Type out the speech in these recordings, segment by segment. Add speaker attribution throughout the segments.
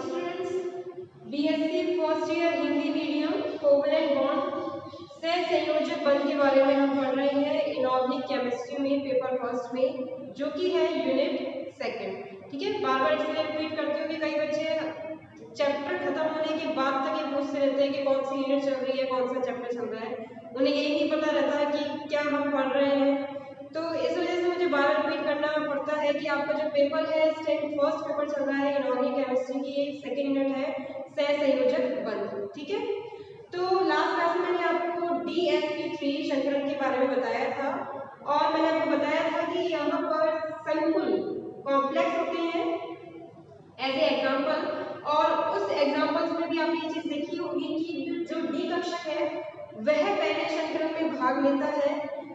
Speaker 1: Students, BSc first year Hindi medium covalent bond से संयोजक बंध के बारे में हम पढ़ रहे हैं इनऑर्गेनिक केमिस्ट्री में पेपर फर्स्ट में, जो कि है यूनिट सेकंड। ठीक है, बार बार इसलिए रिपीट करती हूँ कि कई बच्चे चैप्टर खत्म होने के बाद तक ये पूछते रहते हैं कि कौन सी यूनिट चल रही है, कौन सा चैप्टर चल रहा है, उन्हें यही नहीं पता रहता है कि क्या हम पढ़ रहे हैं। तो इस वजह से मुझे बार बार रिपीट करना पड़ता है कि आपका जो पेपर है इस टाइम फर्स्ट पेपर चल रहा है इनऑर्गेनिक केमिस्ट्री की, ये सेकंड यूनिट है सहसंयोजक बंध। ठीक है, तो लास्ट क्लास में मैंने आपको DsP3 संकरण के बारे में बताया था और मैंने आपको बताया था कि यहाँ पर संकुल कॉम्प्लेक्स होते हैं एज ए एग्जाम्पल, और उस एग्जाम्पल्स में भी आपने ये चीज देखी होगी कि जो डी कक्षक है वह पहले संकरण में भाग लेता है,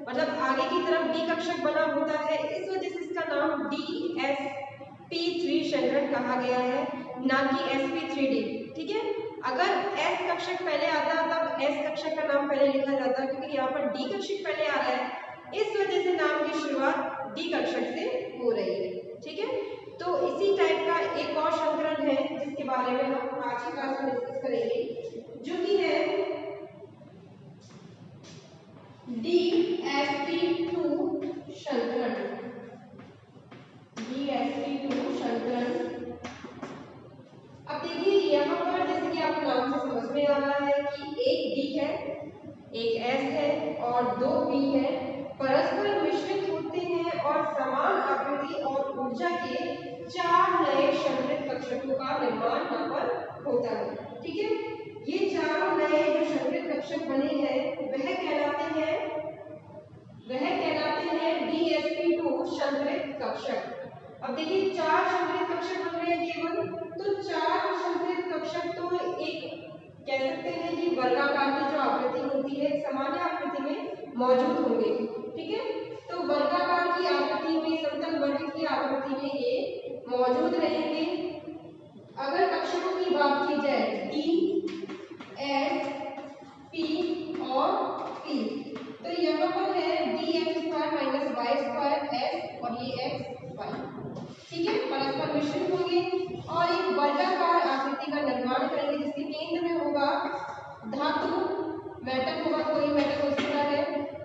Speaker 1: मतलब आगे की तरफ डी कक्षक बना होता है, इस वजह से इसका नाम DsP3 संकरण कहा गया है, ना कि sp3d। ठीक है, अगर S कक्षक पहले आता तब S कक्षक का नाम पहले लिखा जाता, क्योंकि यहाँ पर D कक्षक पहले आ रहा है, इस वजह से नाम की शुरुआत D कक्षक से हो रही है। ठीक है, तो इसी टाइप का एक और संकरण है जिसके बारे में हम आज की क्लास में डिस्कस करेंगे, जो कि है DsP2 संकरण। DsP2 संकरण। अब देखिए यहाँ पर जैसे कि आपको नाम से समझ में आ रहा है कि एक D है, एक S है और दो P है, परस्पर मिश्रित होते हैं और समान आकृति और ऊर्जा के चार नए संकरित कक्षकों का निर्माण यहाँ पर होता है। ठीक है, ये चारों नए जो संकरित कक्षक बने हैं वह कहलाते हैं DsP2 संकरित कक्षक। अब देखिए चार संकरित कक्षक बन रहे हैं केवल, तो चार संकरित कक्षक तो एक कह सकते हैं कि वर्गाकार की जो आकृति होती है सामान्य आकृति में मौजूद होंगे। ठीक है, तो वर्गाकार की आकृति में, समतल वर्ग की आकृति में ये मौजूद रहेंगे। अगर कक्षकों की बात की जाए D, S, P और P, तो यहाँ पर है dx² - y² S और ये xy। ठीक है, परस्पर मिश्रित होंगे और एक वर्गाकार आकृति का निर्माण करेंगे, जिसके केंद्र में होगा धातु, मेटल होगा, कोई मेटल हो सकता है,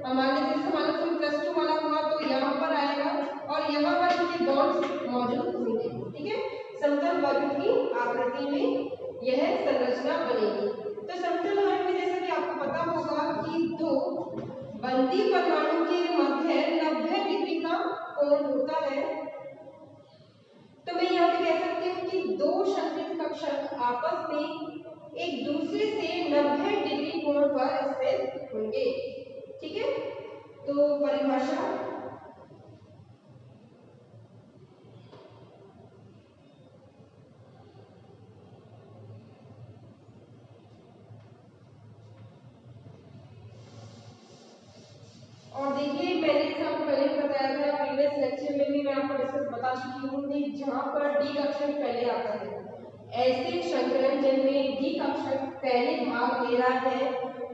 Speaker 1: हमारे जैसे मान लो कोई +2 वाला हुआ तो यहाँ पर आएगा और यहाँ पर इनके बॉन्ड्स मौजूद होंगे। ठीक है, समतल वर्ग की आकृति में यह संरचना बनेगी। तो समतल वर्ग में जैसा कि आपको पता होगा कि दो बंदी परमाणु के मध्य 90 डिग्री का कोण होता है, तो मैं यहाँ पे कह सकती हूँ कि दो संकरित कक्षक आपस में एक दूसरे से 90 डिग्री कोण पर स्थित होंगे। ठीक है, तो परिभाषा और देखिए मैंने आपको पहले भी बताया था, प्रीवियस लेक्चर में भी मैं आपको डिस्कस बता चुकी हूँ कि जहाँ पर डी कक्षक पहले आता है, ऐसे संकरण जिनमें डी कक्षक पहले भाग ले रहा है,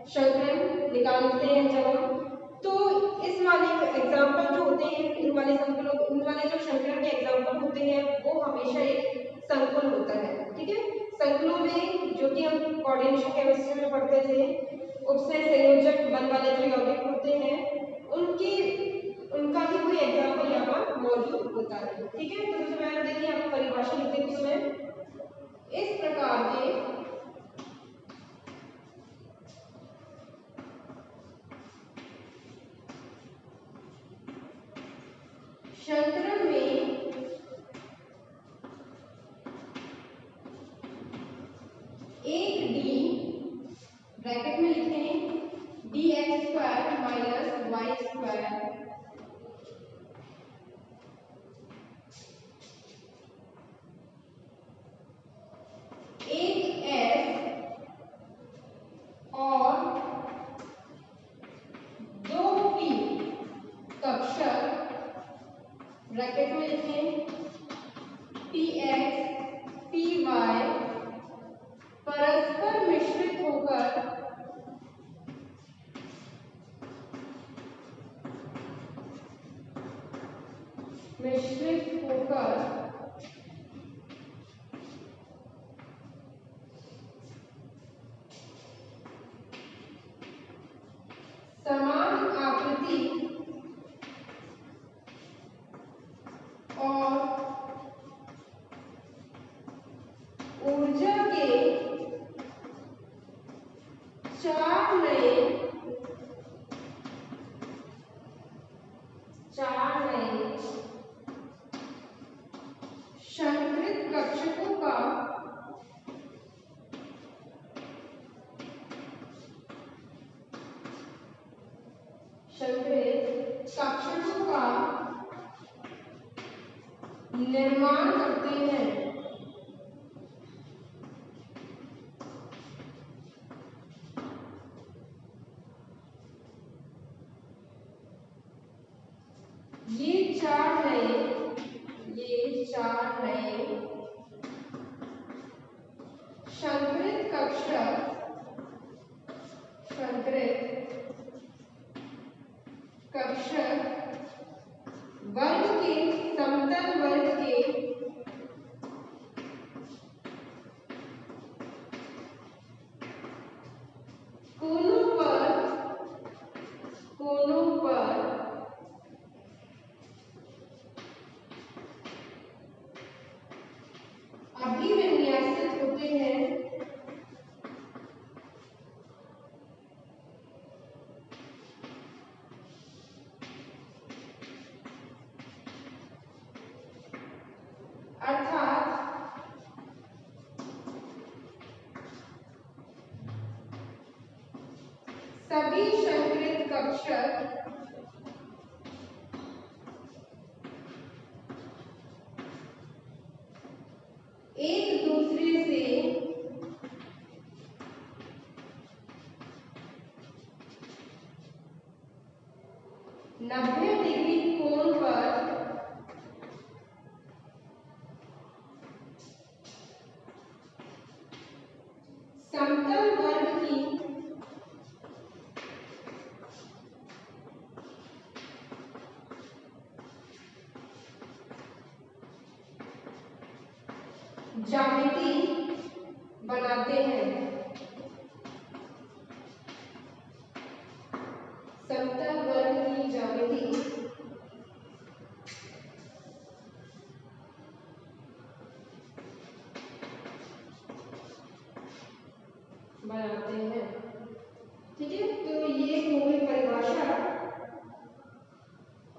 Speaker 1: संकरण निकालते हैं जब हम, तो इस वाले एग्जाम्पल जो होते हैं, इन वाले जो संकरण के एग्जाम्पल होते हैं वो हमेशा एक संकुल होता है। ठीक है, संकुलों में जो कि हम कोऑर्डिनेशन केमिस्ट्री में पढ़ते थे, उपसय संयोजक बंध वाले जो यौगिक होते हैं उनका ही कोई एग्जाम्पल यहाँ पर मौजूद होता है। ठीक है, तो सबसे पहले देखिए आपको परिभाषा लिख देती हूँ मैं, इस प्रकार के संकरण में एक D ब्रैकेट में लिखें dx² - y², एक S और दो P कक्षक ब्रैकेट में लिखें px py परस्पर मिश्रित होकर समान आकृति और ऊर्जा के चार नए संकृत कक्षकों का निर्माण करते हैं। ये चार नए संकृत कक्षक वर्ग के समतल वर्ग के कोनों पर अभिविन्यासित होते हैं। अर्थात सभी संकृत कक्षक एक दूसरे से नब्बे डिग्री कोण पर समतल वर्ग की ज्यामिति बनाते हैं। समतल वर्ग की ज्यामिति बनाते हैं। ठीक है, तो ये हो गई परिभाषा।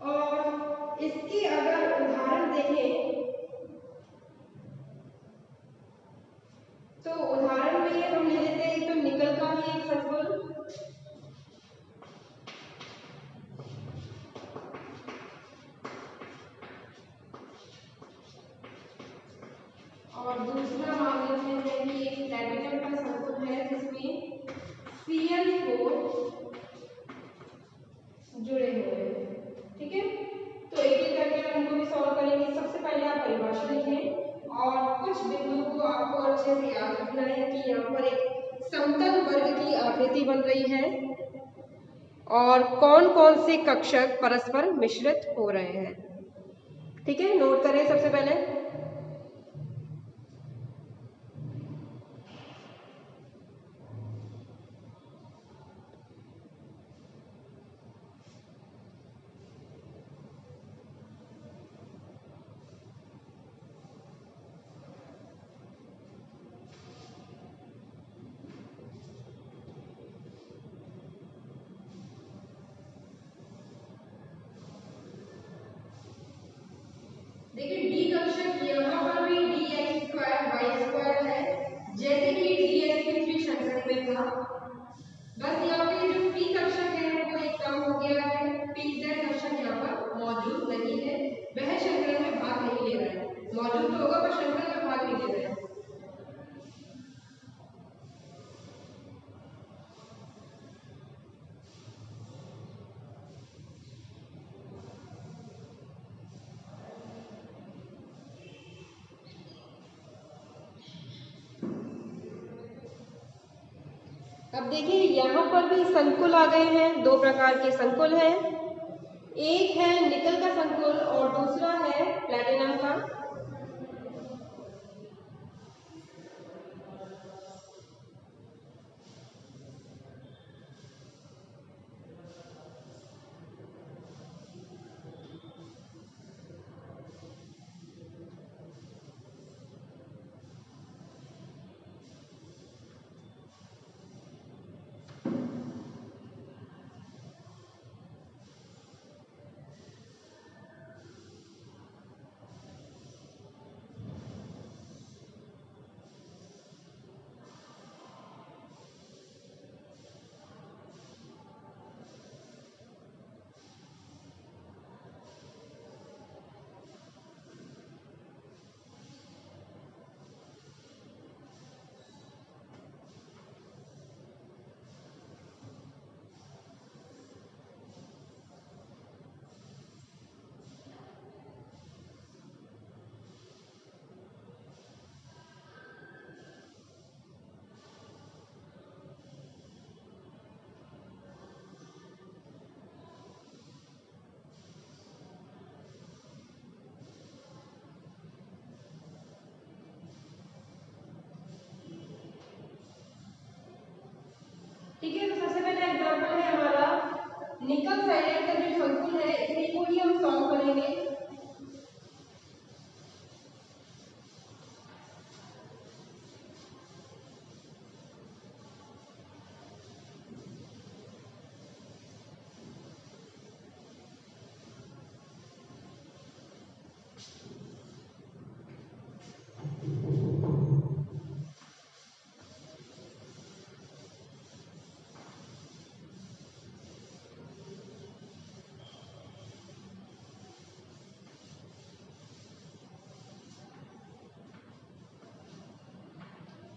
Speaker 1: और इसकी अगर उदाहरण देखें तो उदाहरण में हम ले लेते हैं तो निकल का ही एक संकुल, और दूसरा मान लेते हैं कि एक प्लैटिनम का संकुल है जिसमें Cl4 जुड़े हुए हैं। ठीक है, तो एक एक करके हम उनको भी सॉल्व करेंगे। सबसे पहले आप परिभाषा लिखें और कुछ बिंदुओं को आपको अच्छे से याद रखना है कि यहाँ पर एक समतल वर्ग की आकृति बन रही है और कौन कौन से कक्षक परस्पर मिश्रित हो रहे हैं। ठीक है, नोट करें सबसे पहले। देखिए डी कक्षक यहाँ पर भी dx² y² है, जैसे कि dsp3 श्रृंखला में था। बस यहाँ पे जो p कक्षक है वो एक कम हो गया है। pz कक्षक यहाँ पर मौजूद नहीं है, वह श्रृंखला में भाग नहीं ले रहा है। मौजूद तो होगा पर श्रृंखला में भाग नहीं ले रहा है। अब देखिए यहाँ पर भी संकुल आ गए हैं। दो प्रकार के संकुल हैं, एक है निकल का संकुल और दूसरा है प्लैटिनम का। निकल साइनाइड का जो संकुल है इसी को ही हम सॉल्व करेंगे।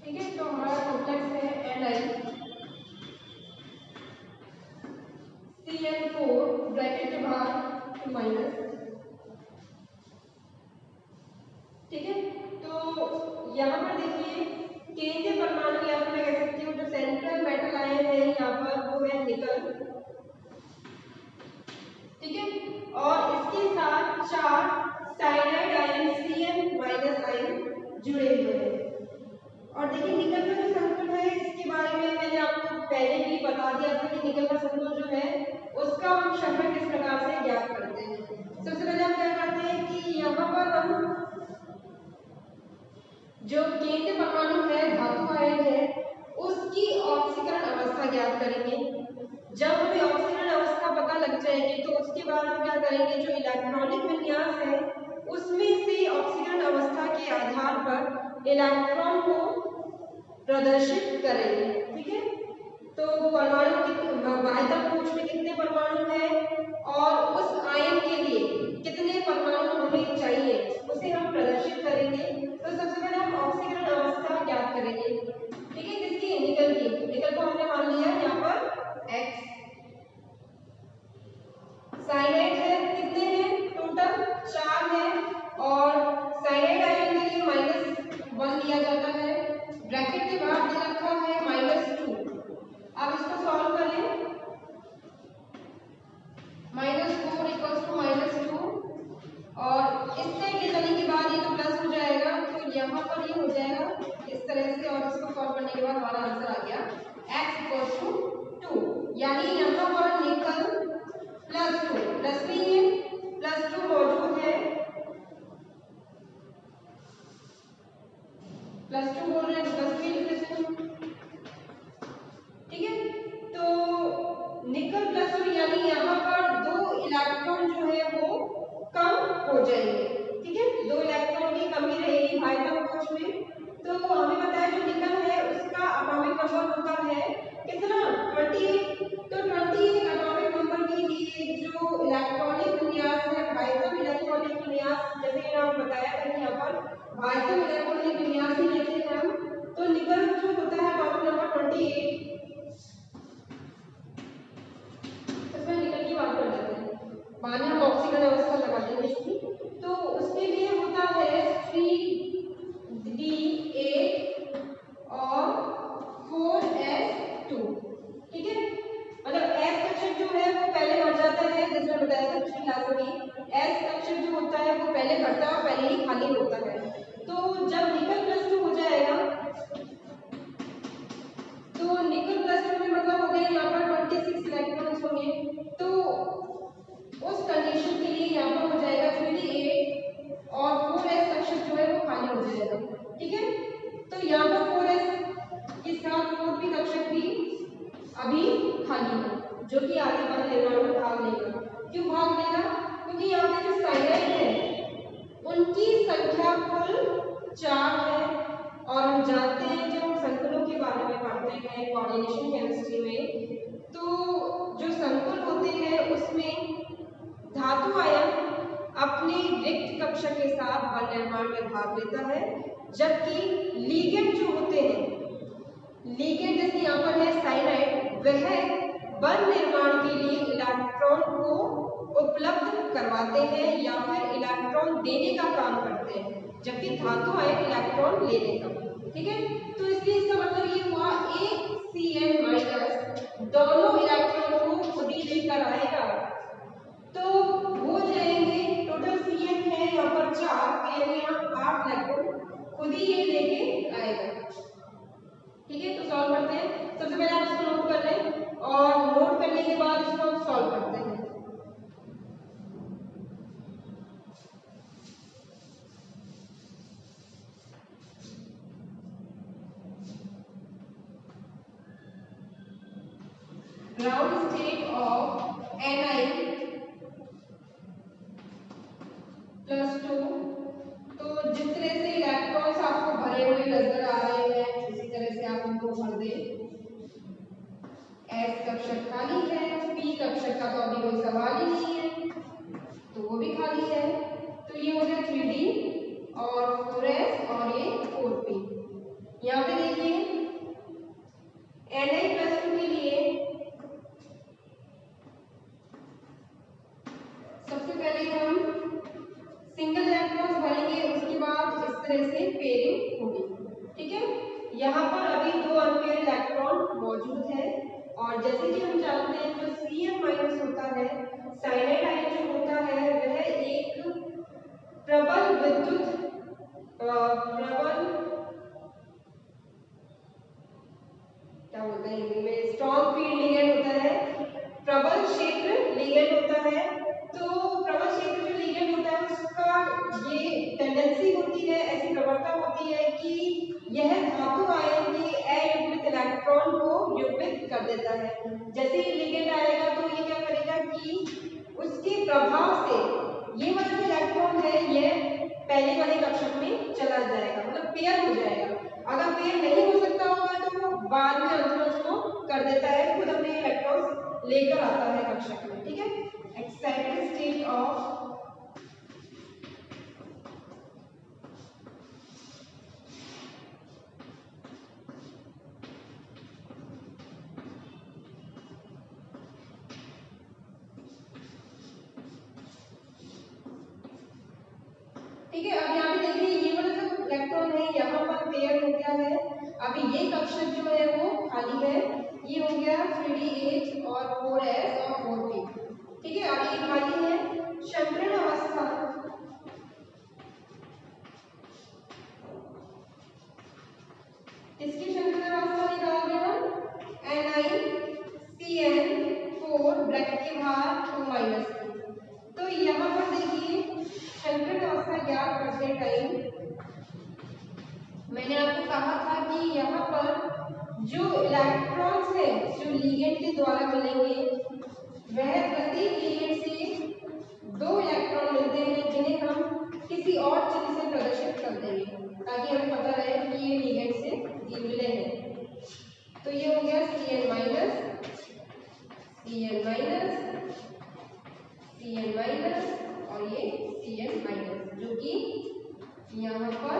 Speaker 1: ठीक है, तो हमारा कॉम्प्लेक्स है NiCN4 ब्रैकेट के बाहर टू माइनस। ठीक है, तो यहाँ पर देखिए केंद्रीय परमाणु या फिर मैं कह सकती हूँ जो सेंट्रल मेटल आयन है यहाँ पर वो है निकल। ठीक है, और इसके साथ 4 साइनाइड आयन Cn- आयन जुड़े हुए हैं। और देखिए निकल का जो संकुल है इसके बारे में मैंने आपको पहले ही बता दिया था कि निकल का संकुल जो है उसका हम शफर किस प्रकार से ज्ञात करते हैं। सबसे पहले हम क्या करते हैं कि यहाँ पर हम जो केंद्रीय परमाणु है धातु आयन है उसकी ऑक्सीकरण अवस्था ज्ञात करेंगे। जब हमें ऑक्सीकरण अवस्था पता लग जाएगी तो उसके बाद हम क्या करेंगे, जो इलेक्ट्रॉनिक विन्यास है उसमें से ऑक्सीकरण अवस्था के आधार पर इलेक्ट्रॉन को प्रदर्शित करेंगे। ठीक है, तो परमाणु की बाह्यतम कक्ष में कितने परमाणु हैं और उस आयन के लिए कितने परमाणु होने चाहिए उसे हम प्रदर्शित करेंगे। तो सबसे पहले हम ऑक्सीकरण अवस्था ज्ञात करेंगे। ठीक है, किसकी, निकल की। निकल को हमने मान लिया यहाँ पर X। साइनाइड है कितने हैं, टोटल 4 है और साइनाइड आयन के लिए -1 लिया जाता है। ब्रैकेट के बाहर दे रखा है -2। अब इसको सॉल्व करें, -4 = -2 और इस साइड ले जाने के बाद ये तो प्लस हो जाएगा तो यहाँ पर ये हो जाएगा इस तरह से। और इसको सॉल्व करने के बाद हमारा आंसर आ गया X = 2। यानी यहाँ पर निकल +2 प्लस नहीं है, +2 मौजूद है। +2 बोल रहे हैं प्लस भी लिख देते हैं। ठीक है, तो निकल +2 यानी यहाँ पर 2 इलेक्ट्रॉन जो है वो कम हो जाएंगे। ठीक है, 2 इलेक्ट्रॉन की कमी रहेगी बाह्यतम कक्ष में। तो हमें पता है जो निकल है उसका एटॉमिक नंबर होता है कितना, 28। तो 28 एटॉमिक नंबर के लिए जो इलेक्ट्रॉनिक विन्यास है बाह्यतम इलेक्ट्रॉनिक विन्यास, जैसे मैंने आपको बताया था कि यहाँ पर बाह्यतम इलेक्ट्रॉनिक विन्यास ही लेते हैं हम। तो निकल जो होता है एटॉमिक नंबर 28। इसमें निकल की बात कर लेते हैं, बाद में हम ऑक्सीकरण अवस्था लगा देंगे इसकी। तो उसके लिए होता है 3D8 और 4S2। ठीक है, मतलब S कक्षक जो है वो पहले भर जाता है, जैसे मैं बताया था पिछली क्लास में। S कक्षक जो होता है वो पहले भरता है और पहले ही खाली होता है। तो जब निकल +2 हो जाएगा तो निकल +2 में मतलब हो गया यहाँ पर 26 इलेक्ट्रॉन्स होंगे। तो उस कंडीशन के लिए यहाँ पर हो जाएगा 3D8 और 4S कक्षक जो है वो खाली हो जाएगा। ठीक है, तो यहाँ पर 4S के साथ 4P कक्षक भी अभी खाली है जो कि आगे बल निर्माण में भाग लेगा। क्यों भाग लेगा, क्योंकि यहाँ पे जो साइनाइड है उनकी संख्या कुल 4 है। और हम जानते हैं जब हम संकुलों के बारे में पढ़ते हैं कोऑर्डिनेशन केमिस्ट्री में, तो जो संकुल होते हैं उसमें धातु आयन अपने रिक्त कक्षक के साथ बल निर्माण में भाग लेता है, जबकि लीगेंड जो होते हैं, लीगेंड जैसे यहाँ पर है साइनाइड, वह बल निर्माण के लिए इलेक्ट्रॉन को उपलब्ध करवाते हैं या फिर इलेक्ट्रॉन देने का काम करते हैं, जबकि धातु आयन इलेक्ट्रॉन लेने का। ठीक है, तो इसलिए इसका मतलब ये हुआ एक Cn- दोनों इलेक्ट्रॉन को खुद ही लेकर आएगा। तो हो जाएंगे टोटल Cn है यहाँ पर 4, यानी यहाँ 8 इलेक्ट्रॉन खुद ही ये लेके आएगा। ठीक है, तो सॉल्व करते हैं। सबसे पहले आप इसको नोट कर लें और नोट करने के बाद इसको हम सॉल्व करते हैं। Ground state of Ni+2। तो जिस तरह से इलेक्ट्रॉन्स आपको भरे हुए नजर आ रहे हैं उसी तरह से आप उनको भर दें। S कक्षक खाली है, P कक्षक का तो अभी कोई सवाल ही नहीं है, तो वो भी खाली है। तो ये हो गया 3D और 4S और ये 4P। यहाँ पे देखिए Ni+2 के लिए सबसे पहले हम सिंगल इलेक्ट्रॉन्स भरेंगे, उसके बाद इस तरह से पेयरिंग होगी। ठीक है, यहाँ पर अभी 2 अनपेयर इलेक्ट्रॉन मौजूद है और जैसे कि हम जानते हैं जो Cn- होता है, साइनाइड आयन जो होता है वह एक प्रबल विद्युत प्रबल क्या बोलते हैं हिंदी में, स्ट्रॉन्ग फील्ड लिगेंड होता है, प्रबल क्षेत्र लिगेंड होता है। तो प्रबल क्षेत्र जो लिगेंड होता है उसका ये टेंडेंसी होती है, ऐसी प्रवणता होती है कि यह धातु आयन के अयुग्मित इलेक्ट्रॉन को युग्मित कर देता है। जैसे ही लिगेंड आएगा तो ये क्या करेगा कि उसके प्रभाव से ये वाला जो इलेक्ट्रॉन है यह पहले वाले कक्षक में चला जाएगा, मतलब पेयर हो जाएगा। अगर पेयर नहीं हो सकता होगा तो वो बाद में अंत में उसको कर देता है, खुद अपने इलेक्ट्रॉन्स लेकर आता है कक्षक में। ठीक है, एक्साइटेड स्टेट ऑफ ठीक है। अब यहाँ पे देखिए ये वाला जो इलेक्ट्रॉन है यहाँ पर पेयर हो गया है। अभी ये कक्षक जो है वो खाली है, ये हो गया 3D8 और 4S और 4P। ठीक है, अभी ये खाली है। संकरण अवस्था इसकी संकरण अवस्था निकालोगे हम NiCN4 ब्रैकेट के बाहर 2 - 2। तो यहाँ पर देखिए संकरण अवस्था ज्ञात करते टाइम मैंने आपको कहा था कि यहाँ पर जो इलेक्ट्रॉन्स है जो लिगेंड के द्वारा मिलेंगे वह प्रति लिगेंड से 2 इलेक्ट्रॉन मिलते हैं जिन्हें हम किसी और चिन्ह से प्रदर्शित कर देंगे ताकि हमें पता रहे कि ये लिगेंड से ये मिले हैं। तो ये हो गया Cn- और ये Cn- जो कि यहाँ पर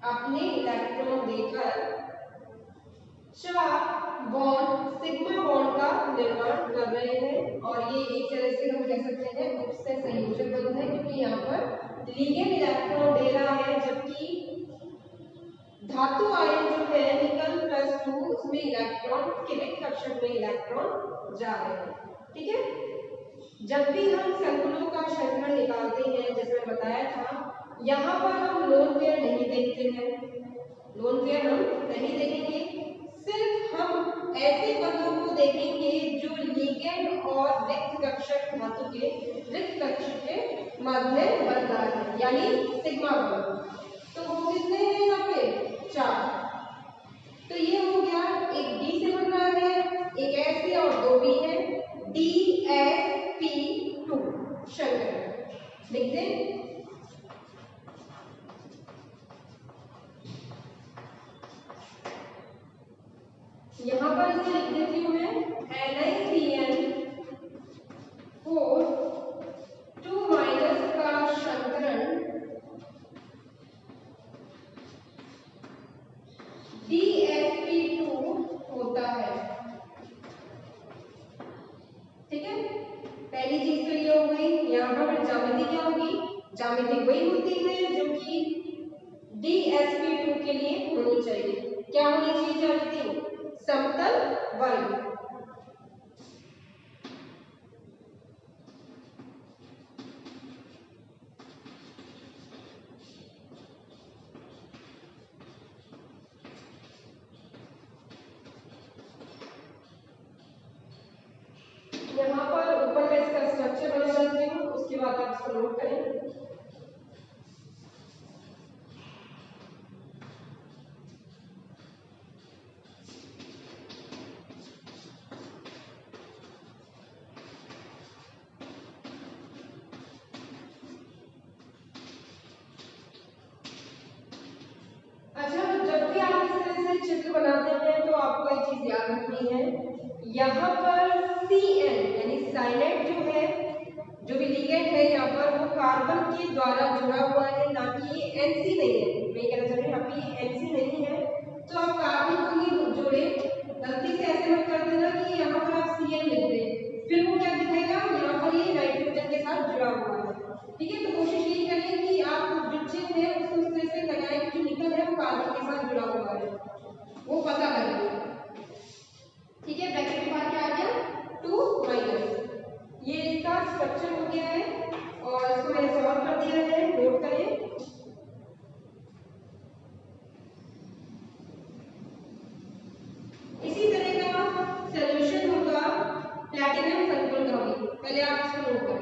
Speaker 1: अपने इलेक्ट्रॉन देकर 4 बॉन्ड सिग्मा बॉन्ड का निर्माण कर रहे हैं और ये एक तरह से हम कह सकते हैं उपसे संयोजक बंध है, क्योंकि यहाँ पर लिगेंड इलेक्ट्रॉन दे रहा है जबकि धातु आयन जो है Ni+2 उसमें इलेक्ट्रॉन किरण कक्षक में इलेक्ट्रॉन जा रहे हैं। ठीक है, जब भी हम संकुलों का क्षेत्रफल निकालते हैं जैसे मैं बताया था यहाँ पर हम लोन पेयर नहीं देखते हैं, लोन पेयर हम नहीं देखेंगे, सिर्फ हम ऐसे बंधों को देखेंगे जो लिगेंड और रिक्त कक्षक धातु के रिक्त कक्षक के मध्य बन रहा है यानी सिग्मा बंध। तो वो कितने हैं यहाँ पे 4। तो ये हो गया, एक डी से बन रहा है, एक एस से और 2 बी है, DsP2 संकरण लिख दें। यहाँ पर इसे लिख देती हूँ मैं NiCN4 2- का संकरण DsP2 होता है। ठीक है, पहली चीज तो ये हो गई। यहाँ पर ज्यामिति क्या होगी, ज्यामिति वही होती है जो कि DsP2 के लिए होनी चाहिए। क्या होनी चाहिए ज्यामिति, समतल वर्ग। यहाँ पर ऊपर में इसका स्ट्रक्चर बना देती हूँ, उसके बाद आप इसको नोट करें। होती है। यहाँ पर Cn यानी साइनेट जो है, जो भी लिगेंड है यहाँ पर वो कार्बन के द्वारा जुड़ा हुआ है, ना कि ये Nc नहीं है। मैं कहना चाह रही हूँ यहाँ पे ये Nc नहीं है, तो आप कार्बन को ही जोड़े। गलती से ऐसे मत कर देना कि यहाँ पर आप Cn लिख दें, फिर वो क्या दिखाएगा, यहाँ पर ये नाइट्रोजन के साथ जुड़ा हुआ है। ठीक है, तो कोशिश यही करें कि आप जो चिन्ह है उसको उस तरह से लगाएं कि जो निकल है वो कार्बन के साथ जुड़ा हुआ है, वो पता करेंगे। ठीक है, ब्रैकेट के बाद क्या आ गया 2 माइनस, ये इसका स्ट्रक्चर हो गया है और इसको मैंने सॉल्व कर दिया है, नोट करें। इसी तरह का सॉल्यूशन होगा प्लैटिनम सल्फर का भी, पहले आप इसको नोट करें।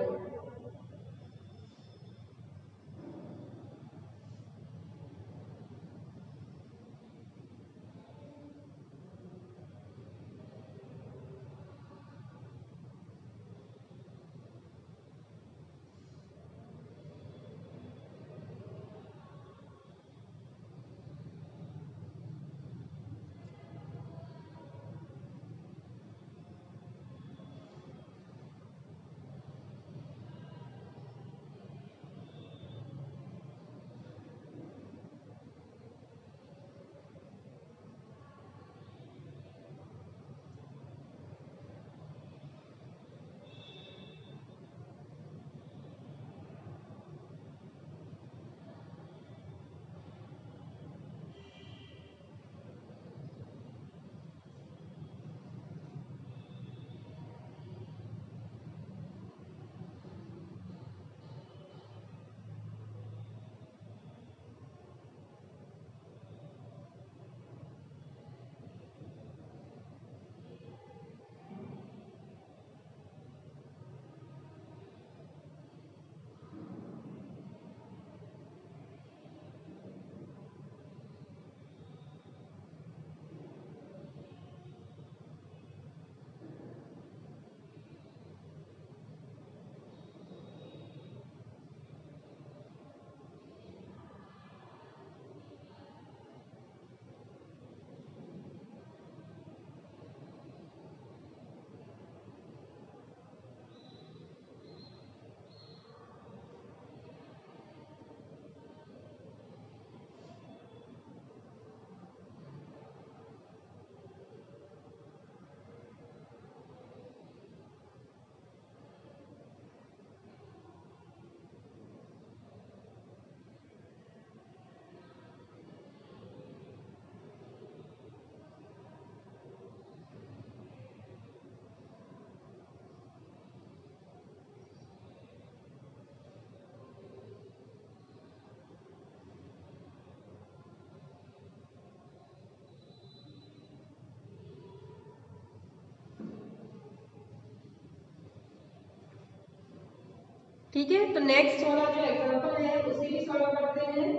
Speaker 1: ठीक है, तो नेक्स्ट वाला जो एग्जांपल है उसे भी सॉल्व करते हैं,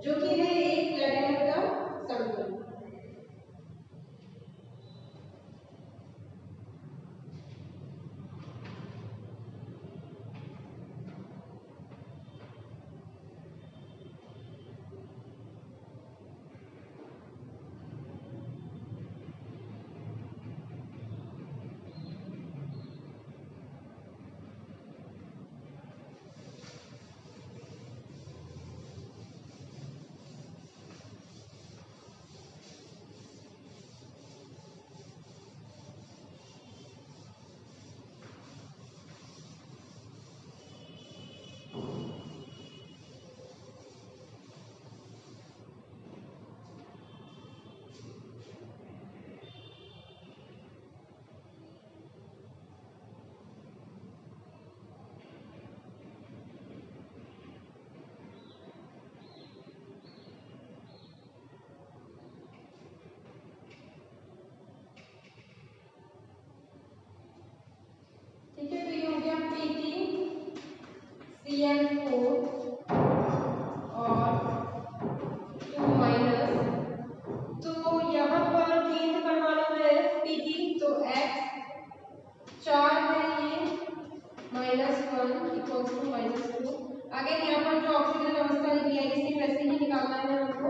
Speaker 1: जो कि है एक प्लैटिनम का सल्फर। ठीक है, तो ये हो गया PtCl4 और 2 माइनस। तो यहाँ पर केंद्र परमाणु है Pt, तो X 4 है ये -1 इक्वल्स टू -2। अगेन यहाँ पर जो ऑक्सीजन अवस्था निकली है इसे वैसे ही निकालना है हमको,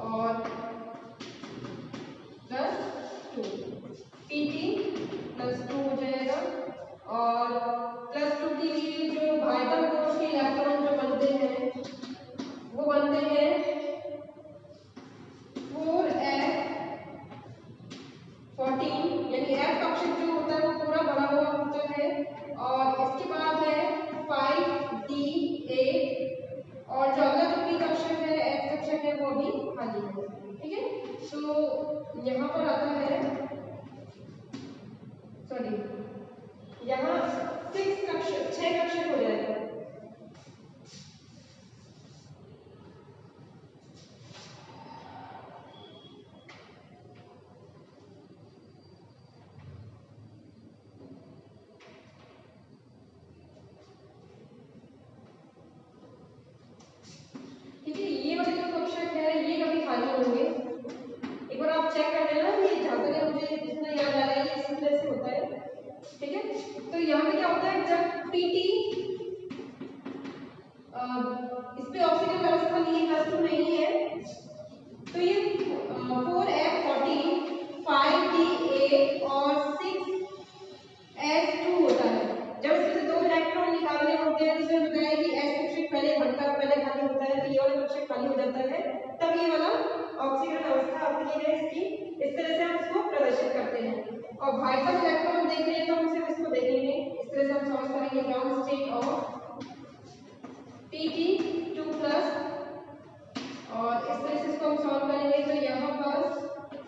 Speaker 1: और +2। और +2 के लिए जो भाइटल कोर्स के इलेक्ट्रॉन जो बनते हैं वो बनते हैं 4f14, यानी f कक्षक जो होता है वो पूरा भरा हुआ होता है। और इसके बाद है 5d8 और जो अगला जो p कक्षक है f कक्षक है वो अभी खाली है। ठीक है, तो यहाँ पर आता है सॉरी यहाँ 6 कक्षक हो जाएगा। ठीक है, ये वाले जो कक्षक है ये कभी खाली होंगे। एक बार आप चेक कर लेना, ये जहाँ तक मुझे जितना याद आ रहा है ये इसी तरह से होता है। ठीक है, तो यहाँ पे क्या होता है जब पीटी इस पे ऑक्सीजन व्यवस्था नहीं है, +2 नहीं है, तो ये 4f14 5d8 और 6s2 होता है। जब इसमें से 2 इलेक्ट्रॉन निकालने होते हैं तो इसमें बताया कि s कक्षक पहले भरकर पहले खाली होता है, तो ये वाला कक्षक खाली हो जाता है, तब ये वाला ऑक्सीजन अवस्था आती है इसकी। इस तरह से हम इसको प्रदर्शित करते हैं। और वाइटल इलेक्ट्रॉन देख रहे हैं तो हम सिर्फ इसको देखेंगे, इस तरह से हम सॉल्व करेंगे ground state of Pg2 plus, और इस तरह से इसको हम सॉल्व करेंगे तो यहाँ पर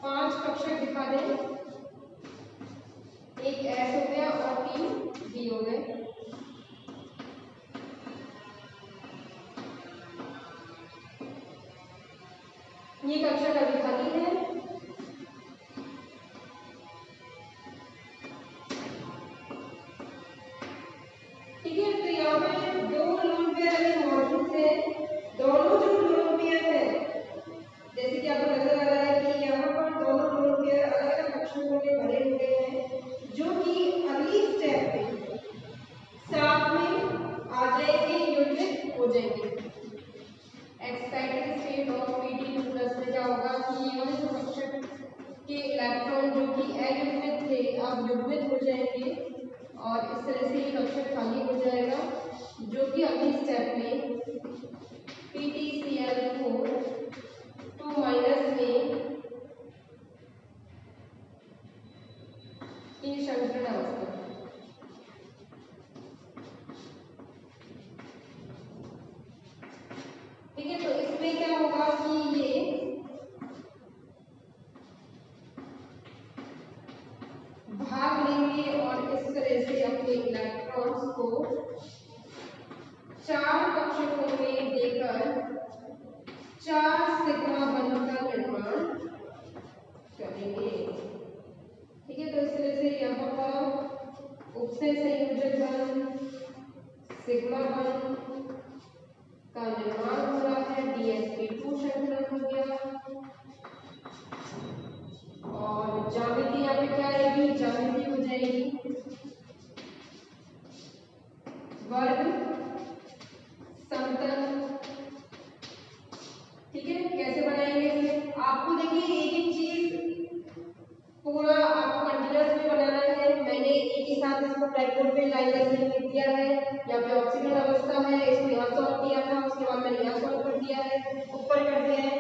Speaker 1: 5 कक्षक दिखा दें, एक S हो गया और 3 D हो गए। ये कक्षक अभी खाली है। ठीक है, तो यहाँ पे 2 लोन पेयर अभी मौजूद है। दोनों जो लोन पेयर है, जैसे कि आपको नजर आ रहा है कि यहाँ पर दोनों लोन पेयर अलग अलग कक्षकों में भरे हुए हैं, जो कि अगली स्टेप में साथ में आ जाएंगे, युग्मित हो जाएंगे। Excited state of Pg2 plus में क्या होगा कि ये वाले जो कक्षक के इलेक्ट्रॉन जो कि अयुग्मित थे अब युग्मित हो जाएंगे और इस तरह से ये कक्षक खाली हो जाएगा, जो कि अगली स्टेप में PtCl4 2 माइनस में की संकरण अवस्था। ठीक है, तो इसमें क्या होगा कि ये भाग लेंगे और इस तरह से अपने इलेक्ट्रॉन्स को 4 कक्षकों में देकर 4 सिग्मा बंध का निर्माण करेंगे। ठीक है, तो इस तरह से यहाँ पर उपसय संयोजक बंध सिग्मा बंध का निर्माण हो रहा है, DsP2 संकरण हो गया। और ज्यामिति यहाँ पे क्या आएगी, ज्यामिति हो जाएगी वर्ग समतल। ठीक है, कैसे बनाएंगे इसे, आपको देखिए एक एक चीज पूरा आपको कंटीन्यूअस में बनाना है। मैंने एक ही साथ इसको ब्लैक बोर्ड पे लाइन बाय लाइन लिख दिया है। यहाँ पे ऑक्सीजन अवस्था है, इसको यहाँ सॉल्व किया था, उसके बाद मैंने यहाँ सॉल्व कर दिया है, ऊपर कर दिया है,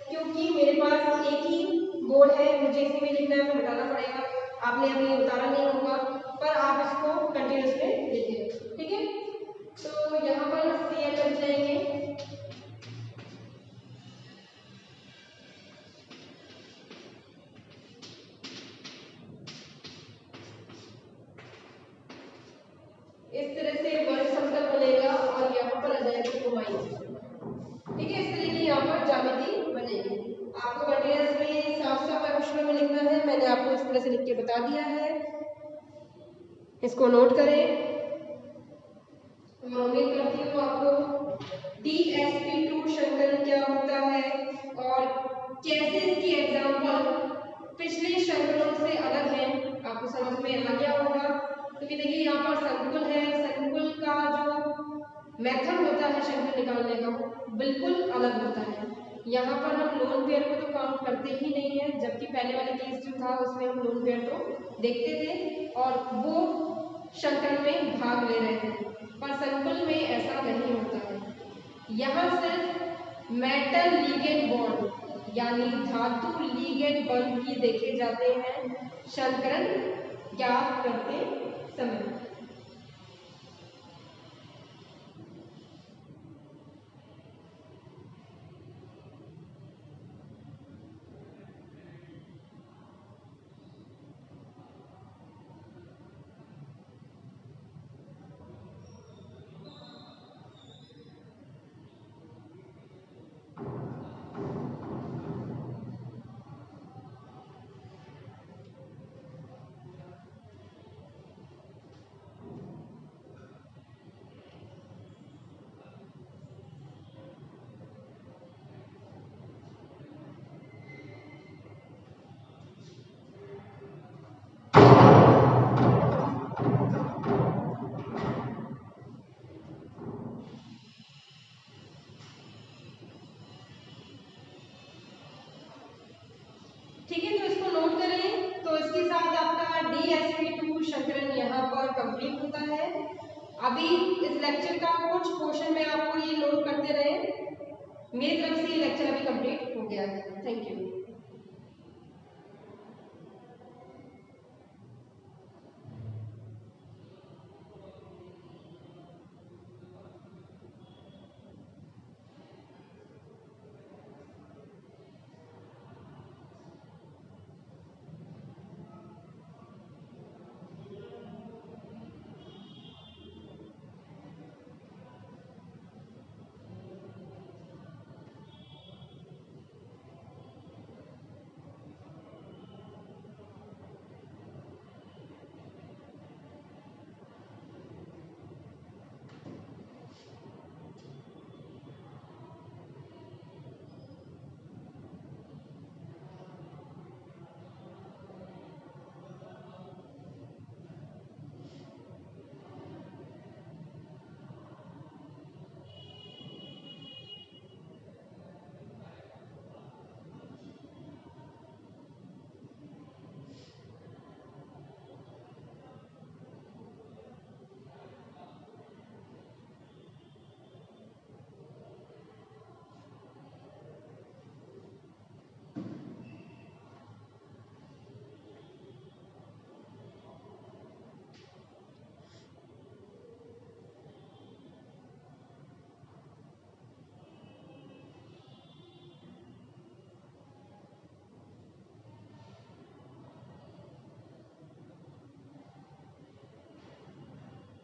Speaker 1: क्योंकि मेरे पास एक ही बोर्ड है, मुझे इसी में लिखना है, तो बताना पड़ेगा। आपने अभी उतारा नहीं होगा, पर आप इसको कंटीन्यूअस में लिखिए। ठीक है, तो यहाँ पर Cl लग जाएंगे, इस तरह से वर्ग समतल बनेगा और यहाँ पर आ जाएगा 2 माइनस। ठीक है, इस तरह की यहाँ पर ज्यामिति बनेगी। आपको कंटीन्यूअस में साफ साफ अक्षरों में लिखना है, मैंने आपको इस तरह से लिख के बता दिया है, इसको नोट करें। उम्मीद करती हूँ आपको DsP2 संकलन क्या होता है और कैसे इसकी एग्जाम्पल पिछले संकलनों से अलग है आपको समझ में आ गया होगा। क्योंकि देखिए यहाँ पर संकुल है, संकुल का जो मेथड होता है संकलन निकालने का बिल्कुल अलग होता है। यहाँ पर हम लोन पेयर को तो काउंट करते ही नहीं है, जबकि पहले वाले केस जो था उसमें हम लोन पेयर तो देखते थे और वो शंकरण में भाग ले रहे थे, पर संकुल में ऐसा नहीं होता है। यहाँ सिर्फ मेटल लिगेंड बॉन्ड यानी धातु लिगेंड बंध ही देखे जाते हैं शंकरण ज्ञात करते समय। ठीक है, तो इसको नोट करें। तो इसके साथ आपका DsP2 शंकरण यहाँ पर कंप्लीट होता है। अभी इस लेक्चर का कुछ पोर्शन में आपको ये नोट करते रहे। मेरी तरफ से ये लेक्चर अभी कंप्लीट हो गया है। Thank you.